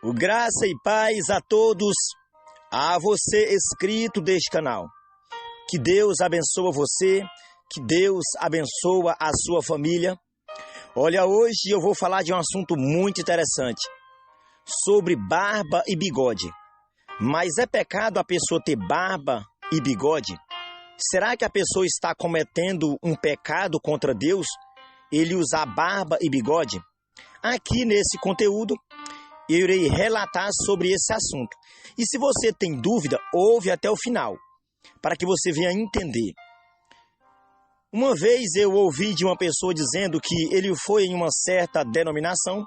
Graça e paz a todos, a você inscrito deste canal. Que Deus abençoe você, que Deus abençoe a sua família. Olha, hoje eu vou falar de um assunto muito interessante, sobre barba e bigode. Mas é pecado a pessoa ter barba e bigode? Será que a pessoa está cometendo um pecado contra Deus, ele usar barba e bigode? Aqui nesse conteúdo, eu irei relatar sobre esse assunto. E se você tem dúvida, ouve até o final, para que você venha entender. Uma vez eu ouvi de uma pessoa dizendo que ele foi em uma certa denominação,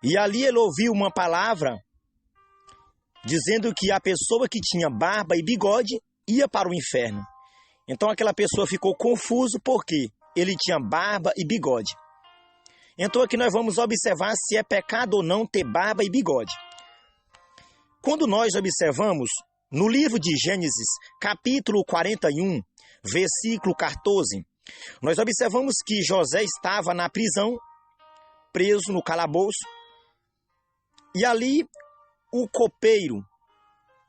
e ali ele ouviu uma palavra dizendo que a pessoa que tinha barba e bigode ia para o inferno. Então aquela pessoa ficou confuso porque ele tinha barba e bigode. Então aqui nós vamos observar se é pecado ou não ter barba e bigode. Quando nós observamos no livro de Gênesis, capítulo 41, versículo 14, nós observamos que José estava na prisão, preso no calabouço, e ali o copeiro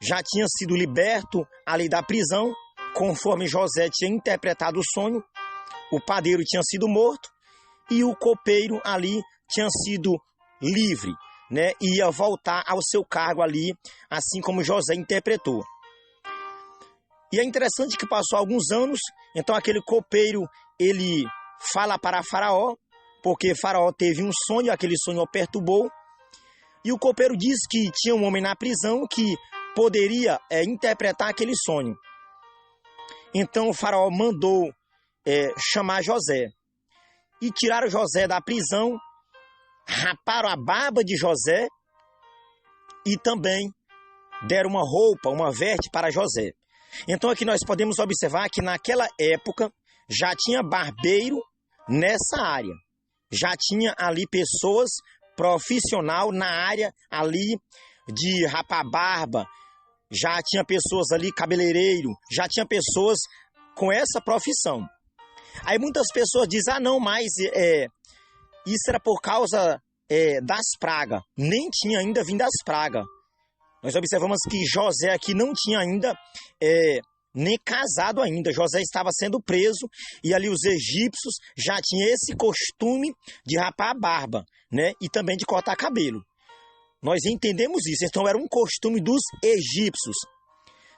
já tinha sido liberto ali da prisão, conforme José tinha interpretado o sonho. O padeiro tinha sido morto e o copeiro ali tinha sido livre, né? Ia voltar ao seu cargo ali, assim como José interpretou. E é interessante que passou alguns anos, então aquele copeiro, ele fala para Faraó, porque Faraó teve um sonho, aquele sonho o perturbou, e o copeiro diz que tinha um homem na prisão que poderia interpretar aquele sonho. Então o Faraó mandou chamar José. E tiraram José da prisão, raparam a barba de José e também deram uma roupa, uma veste para José. Então aqui nós podemos observar que naquela época já tinha barbeiro nessa área. Já tinha ali pessoas profissional na área ali de rapar barba. Já tinha pessoas ali, cabeleireiro, já tinha pessoas com essa profissão. Aí muitas pessoas dizem, não, mas isso era por causa das pragas. Nem tinha ainda vindo as pragas. Nós observamos que José aqui não tinha ainda nem casado ainda. José estava sendo preso e ali os egípcios já tinham esse costume de rapar a barba, né? E também de cortar cabelo. Nós entendemos isso. Então era um costume dos egípcios.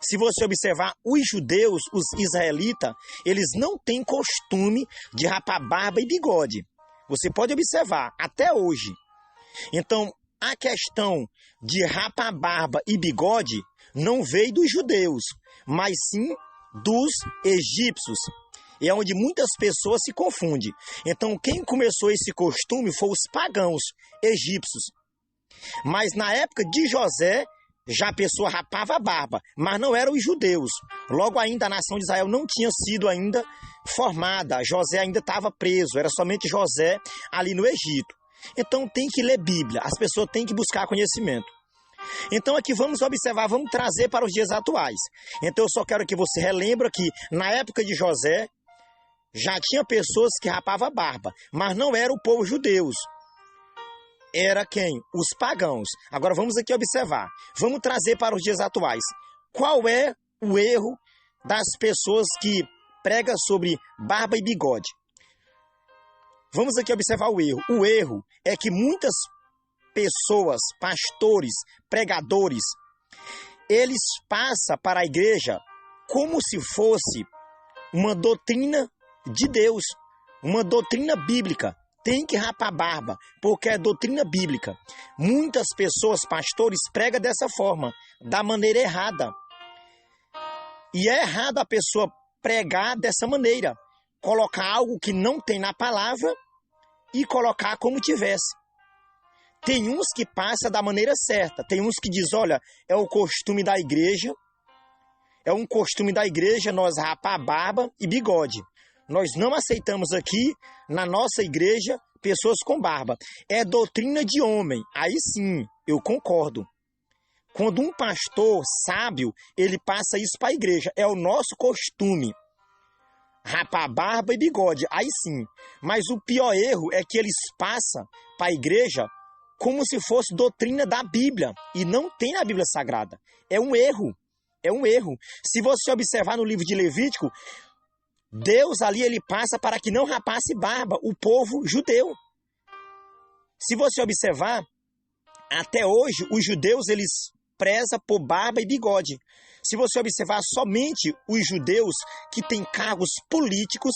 Se você observar, os judeus, os israelitas, eles não têm costume de rapar barba e bigode. Você pode observar, até hoje. Então, a questão de rapar barba e bigode não veio dos judeus, mas sim dos egípcios. E é onde muitas pessoas se confundem. Então, quem começou esse costume foi os pagãos egípcios. Mas na época de José, já a pessoa rapava a barba, mas não eram os judeus. Logo ainda a nação de Israel não tinha sido ainda formada. José ainda estava preso, era somente José ali no Egito. Então tem que ler Bíblia, as pessoas têm que buscar conhecimento. Então aqui vamos observar, vamos trazer para os dias atuais. Então eu só quero que você relembre que na época de José, já tinha pessoas que rapavam a barba, mas não era o povo judeus. Era quem? Os pagãos. Agora vamos aqui observar. Vamos trazer para os dias atuais. Qual é o erro das pessoas que pregam sobre barba e bigode? Vamos aqui observar o erro. O erro é que muitas pessoas, pastores, pregadores, eles passam para a igreja como se fosse uma doutrina de Deus, uma doutrina bíblica. Tem que rapar a barba, porque é doutrina bíblica. Muitas pessoas, pastores, pregam dessa forma, da maneira errada. E é errado a pessoa pregar dessa maneira, colocar algo que não tem na palavra e colocar como tivesse. Tem uns que passam da maneira certa, tem uns que dizem, olha, é o costume da igreja, nós rapar a barba e bigode. Nós não aceitamos aqui, na nossa igreja, pessoas com barba. É doutrina de homem. Aí sim, eu concordo. Quando um pastor sábio, ele passa isso para a igreja. É o nosso costume. Rapar barba e bigode. Aí sim. Mas o pior erro é que eles passam para a igreja como se fosse doutrina da Bíblia, e não tem na Bíblia Sagrada. É um erro, é um erro. Se você observar no livro de Levítico, Deus ali ele passa para que não rapasse barba o povo judeu. Se você observar, até hoje os judeus eles prezam por barba e bigode. Se você observar, somente os judeus que têm cargos políticos,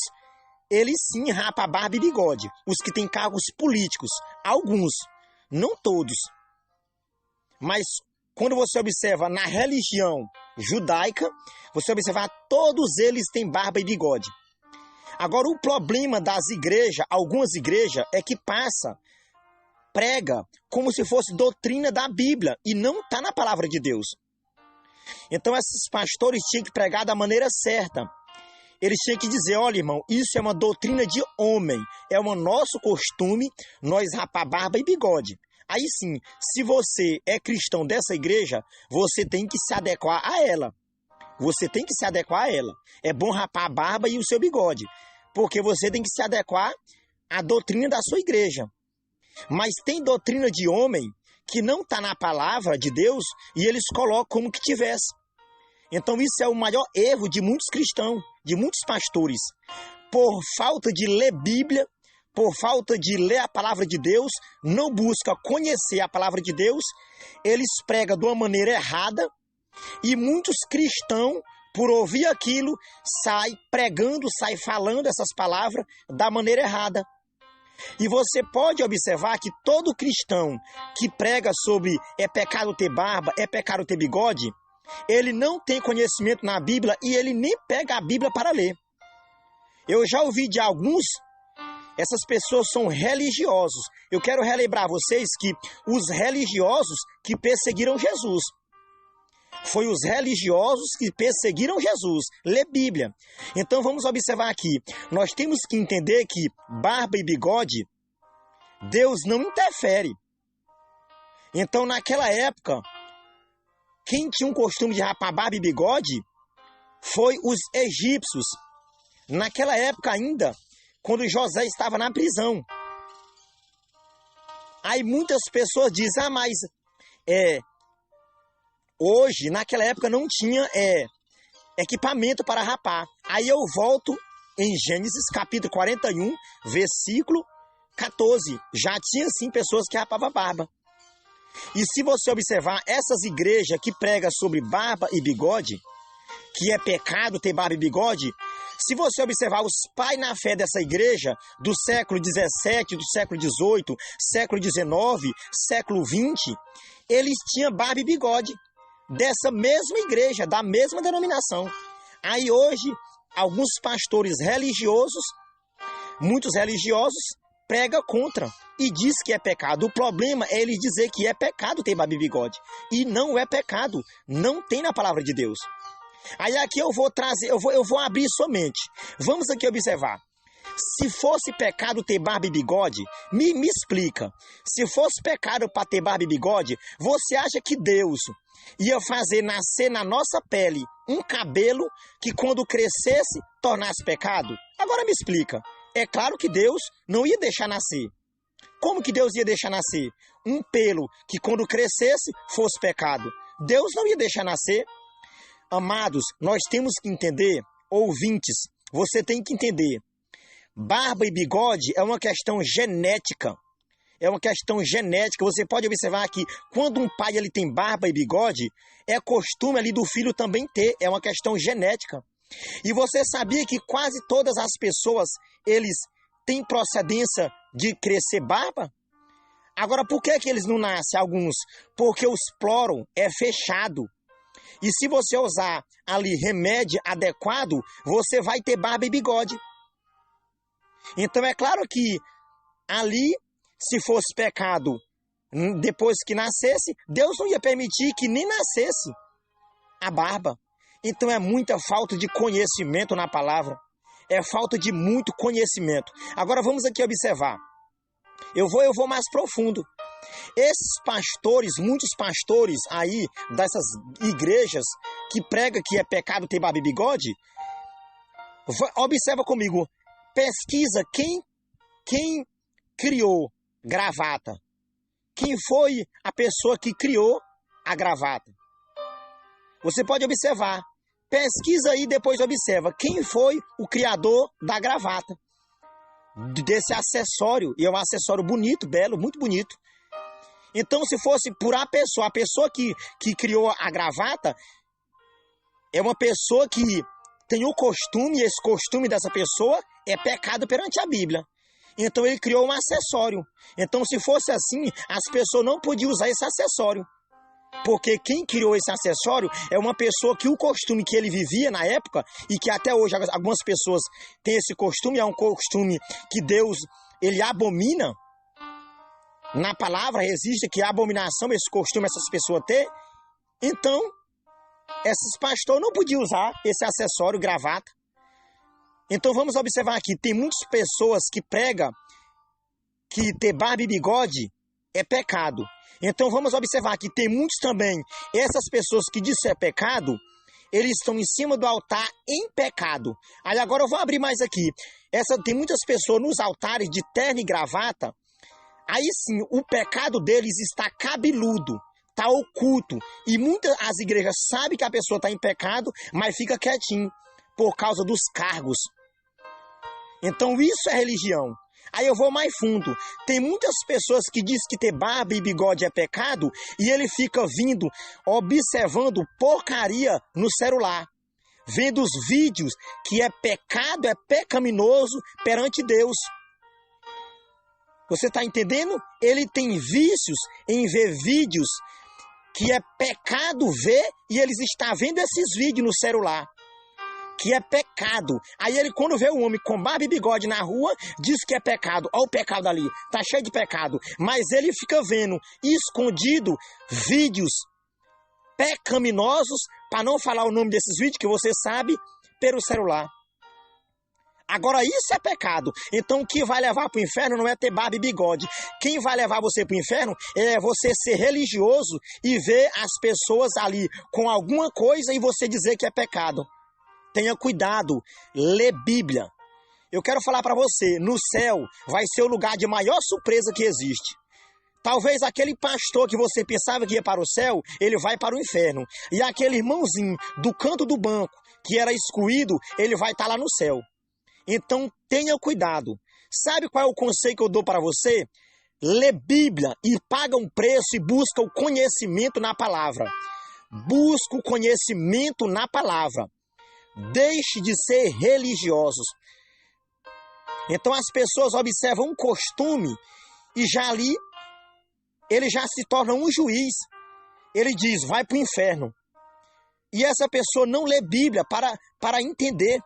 eles sim rapam a barba e bigode. Os que têm cargos políticos, alguns, não todos. Mas quando você observa na religião judaica, você observa todos eles têm barba e bigode. Agora o problema das igrejas, algumas igrejas, é que prega como se fosse doutrina da Bíblia e não está na palavra de Deus. Então esses pastores tinham que pregar da maneira certa. Eles tinham que dizer, olha irmão, isso é uma doutrina de homem, é o nosso costume nós rapar barba e bigode. Aí sim, se você é cristão dessa igreja, você tem que se adequar a ela. Você tem que se adequar a ela. É bom rapar a barba e o seu bigode, porque você tem que se adequar à doutrina da sua igreja. Mas tem doutrina de homem que não está na palavra de Deus e eles colocam como que tivesse. Então isso é o maior erro de muitos cristãos, de muitos pastores. Por falta de ler Bíblia, por falta de ler a palavra de Deus, não busca conhecer a palavra de Deus, eles pregam de uma maneira errada e muitos cristãos, por ouvir aquilo, sai pregando, sai falando essas palavras da maneira errada. E você pode observar que todo cristão que prega sobre é pecado ter barba, é pecado ter bigode, ele não tem conhecimento na Bíblia e ele nem pega a Bíblia para ler. Eu já ouvi de alguns, essas pessoas são religiosos. Eu quero relembrar vocês que os religiosos que perseguiram Jesus, foi os religiosos que perseguiram Jesus. Lê Bíblia. Então vamos observar aqui. Nós temos que entender que barba e bigode, Deus não interfere. Então naquela época, quem tinha um costume de rapar barba e bigode foi os egípcios. Naquela época ainda, quando José estava na prisão. Aí muitas pessoas dizem, mas hoje, naquela época, não tinha equipamento para rapar. Aí eu volto em Gênesis capítulo 41, versículo 14. Já tinha sim pessoas que rapavam barba. E se você observar essas igrejas que pregam sobre barba e bigode, que é pecado ter barba e bigode, se você observar os pais na fé dessa igreja, do século 17, do século 18, século 19, século 20, eles tinham barba e bigode. Dessa mesma igreja, da mesma denominação. Aí hoje, alguns pastores religiosos, muitos religiosos, pregam contra e diz que é pecado. O problema é eles dizer que é pecado ter barba e bigode. E não é pecado, não tem na palavra de Deus. Aí aqui eu vou trazer, eu vou abrir somente. Vamos aqui observar. Se fosse pecado ter barba e bigode, me explica. Se fosse pecado para ter barba e bigode, você acha que Deus ia fazer nascer na nossa pele um cabelo que quando crescesse tornasse pecado? Agora me explica. É claro que Deus não ia deixar nascer. Como que Deus ia deixar nascer? Um pelo que quando crescesse fosse pecado. Deus não ia deixar nascer. Amados, nós temos que entender, ouvintes, você tem que entender. Barba e bigode é uma questão genética. É uma questão genética. Você pode observar que quando um pai ele tem barba e bigode, é costume ali do filho também ter. É uma questão genética. E você sabia que quase todas as pessoas, eles têm procedência de crescer barba? Agora, por que eles não nascem, alguns? Porque os ploro é fechado. E se você usar ali remédio adequado, você vai ter barba e bigode. Então é claro que ali, se fosse pecado, depois que nascesse, Deus não ia permitir que nem nascesse a barba. Então é muita falta de conhecimento na palavra. É falta de muito conhecimento. Agora vamos aqui observar. Eu vou mais profundo. Esses pastores, muitos pastores aí dessas igrejas que pregam que é pecado ter barba e bigode, observa comigo, pesquisa quem criou gravata, quem foi a pessoa que criou a gravata. Você pode observar. Pesquisa aí e depois observa. Quem foi o criador da gravata? Desse acessório. E é um acessório bonito, belo, muito bonito. Então, se fosse por a pessoa que criou a gravata é uma pessoa que tem o costume, e esse costume dessa pessoa é pecado perante a Bíblia. Então, ele criou um acessório. Então, se fosse assim, as pessoas não podiam usar esse acessório. Porque quem criou esse acessório é uma pessoa que o costume que ele vivia na época, e que até hoje algumas pessoas têm esse costume, é um costume que Deus, ele abomina. Na palavra existe que a abominação, esse costume, essas pessoas têm. Então, esses pastores não podiam usar esse acessório, gravata. Então, vamos observar aqui, tem muitas pessoas que pregam que ter barba e bigode é pecado. Então, vamos observar que tem muitos também, essas pessoas que dizem que é pecado, eles estão em cima do altar em pecado. Aí agora eu vou abrir mais aqui. Tem muitas pessoas nos altares de terno e gravata. Aí sim, o pecado deles está cabeludo, está oculto. E muitas as igrejas sabem que a pessoa está em pecado, mas fica quietinho por causa dos cargos. Então isso é religião. Aí eu vou mais fundo. Tem muitas pessoas que dizem que ter barba e bigode é pecado e ele fica vindo, observando porcaria no celular. Vendo os vídeos que é pecado, é pecaminoso perante Deus. Você está entendendo? Ele tem vícios em ver vídeos que é pecado ver e eles estão vendo esses vídeos no celular. Que é pecado. Aí ele, quando vê um homem com barba e bigode na rua, diz que é pecado. Olha o pecado ali, tá cheio de pecado. Mas ele fica vendo, escondido, vídeos pecaminosos, para não falar o nome desses vídeos que você sabe, pelo celular. Agora isso é pecado. Então o que vai levar para o inferno não é ter barba e bigode. Quem vai levar você para o inferno é você ser religioso e ver as pessoas ali com alguma coisa e você dizer que é pecado. Tenha cuidado, lê Bíblia. Eu quero falar para você, no céu vai ser o lugar de maior surpresa que existe. Talvez aquele pastor que você pensava que ia para o céu, ele vai para o inferno. E aquele irmãozinho do canto do banco, que era excluído, ele vai estar lá no céu. Então tenha cuidado. Sabe qual é o conselho que eu dou para você? Lê Bíblia e paga um preço e busca o conhecimento na palavra. Busca o conhecimento na palavra. Deixe de ser religiosos. Então as pessoas observam um costume e já ali ele já se torna um juiz. Ele diz, vai para o inferno. E essa pessoa não lê Bíblia para entender.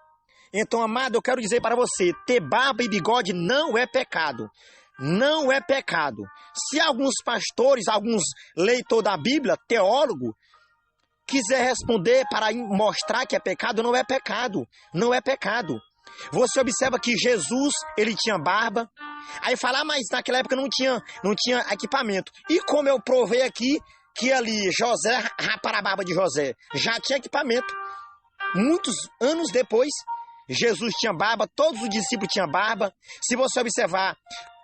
Então, amado, eu quero dizer para você, ter barba e bigode não é pecado. Não é pecado. Se alguns pastores, alguns leitores da Bíblia, teólogo, quiser responder para mostrar que é pecado, não é pecado. Não é pecado. Você observa que Jesus, ele tinha barba. Aí fala, mas naquela época não tinha equipamento. E como eu provei aqui, que ali José, rapar a barba de José, já tinha equipamento. Muitos anos depois, Jesus tinha barba, todos os discípulos tinham barba. Se você observar,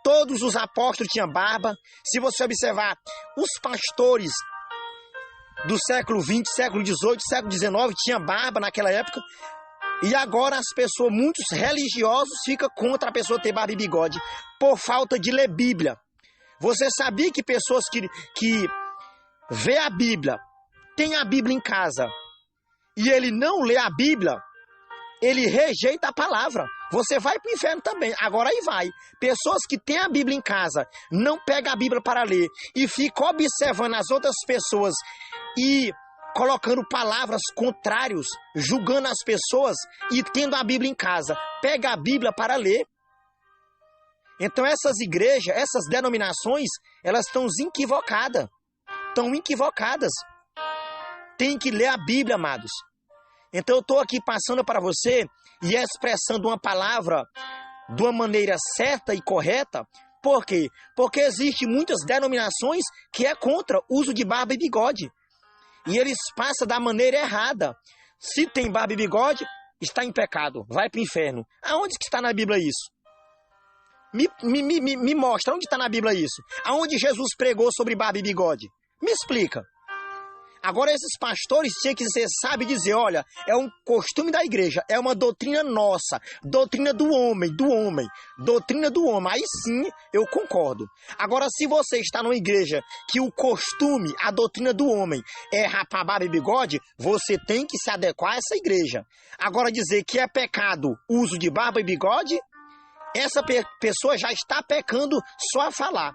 todos os apóstolos tinham barba. Se você observar, os pastores do século XX, século XVIII, século XIX tinham barba naquela época. E agora as pessoas, muitos religiosos, ficam contra a pessoa ter barba e bigode por falta de ler Bíblia. Você sabia que pessoas que vê a Bíblia, tem a Bíblia em casa, e ele não lê a Bíblia, ele rejeita a palavra. Você vai para o inferno também. Agora aí vai. Pessoas que têm a Bíblia em casa, não pegam a Bíblia para ler e ficam observando as outras pessoas e colocando palavras contrárias, julgando as pessoas e tendo a Bíblia em casa. Pega a Bíblia para ler. Então essas igrejas, essas denominações, elas estão equivocadas. Estão equivocadas. Tem que ler a Bíblia, amados. Então eu estou aqui passando para você e expressando uma palavra de uma maneira certa e correta. Por quê? Porque existem muitas denominações que é contra o uso de barba e bigode. E eles passam da maneira errada. Se tem barba e bigode, está em pecado, vai para o inferno. Aonde que está na Bíblia isso? Me mostra, onde está na Bíblia isso? Aonde Jesus pregou sobre barba e bigode? Me explica. Agora esses pastores tinham que ser sábios e dizer, olha, é um costume da igreja, é uma doutrina nossa, doutrina do homem, doutrina do homem. Aí sim, eu concordo. Agora, se você está numa igreja que o costume, a doutrina do homem é rapar barba e bigode, você tem que se adequar a essa igreja. Agora, dizer que é pecado o uso de barba e bigode, essa pessoa já está pecando só a falar.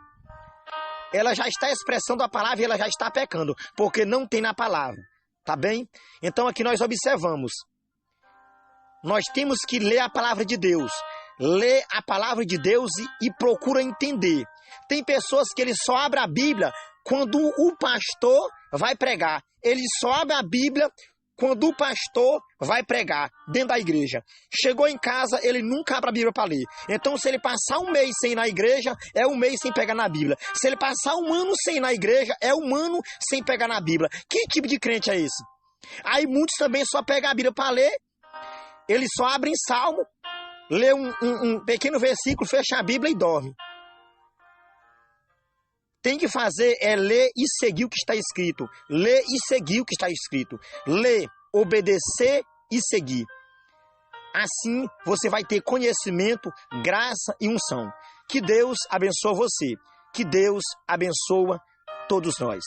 Ela já está expressando a palavra e ela já está pecando, porque não tem na palavra, tá bem? Então aqui nós observamos, nós temos que ler a palavra de Deus, ler a palavra de Deus e procura entender. Tem pessoas que ele só abre a Bíblia quando o pastor vai pregar, ele só abre a Bíblia quando o pastor vai pregar dentro da igreja. Chegou em casa, ele nunca abre a Bíblia para ler. Então, se ele passar um mês sem ir na igreja, é um mês sem pegar na Bíblia. Se ele passar um ano sem ir na igreja, é um ano sem pegar na Bíblia. Que tipo de crente é esse? Aí muitos também só pegam a Bíblia para ler, eles só abrem Salmo, lê um pequeno versículo, fecha a Bíblia e dorme. Tem que fazer é ler e seguir o que está escrito. Ler e seguir o que está escrito. Ler, obedecer e seguir. Assim você vai ter conhecimento, graça e unção. Que Deus abençoe você. Que Deus abençoe todos nós.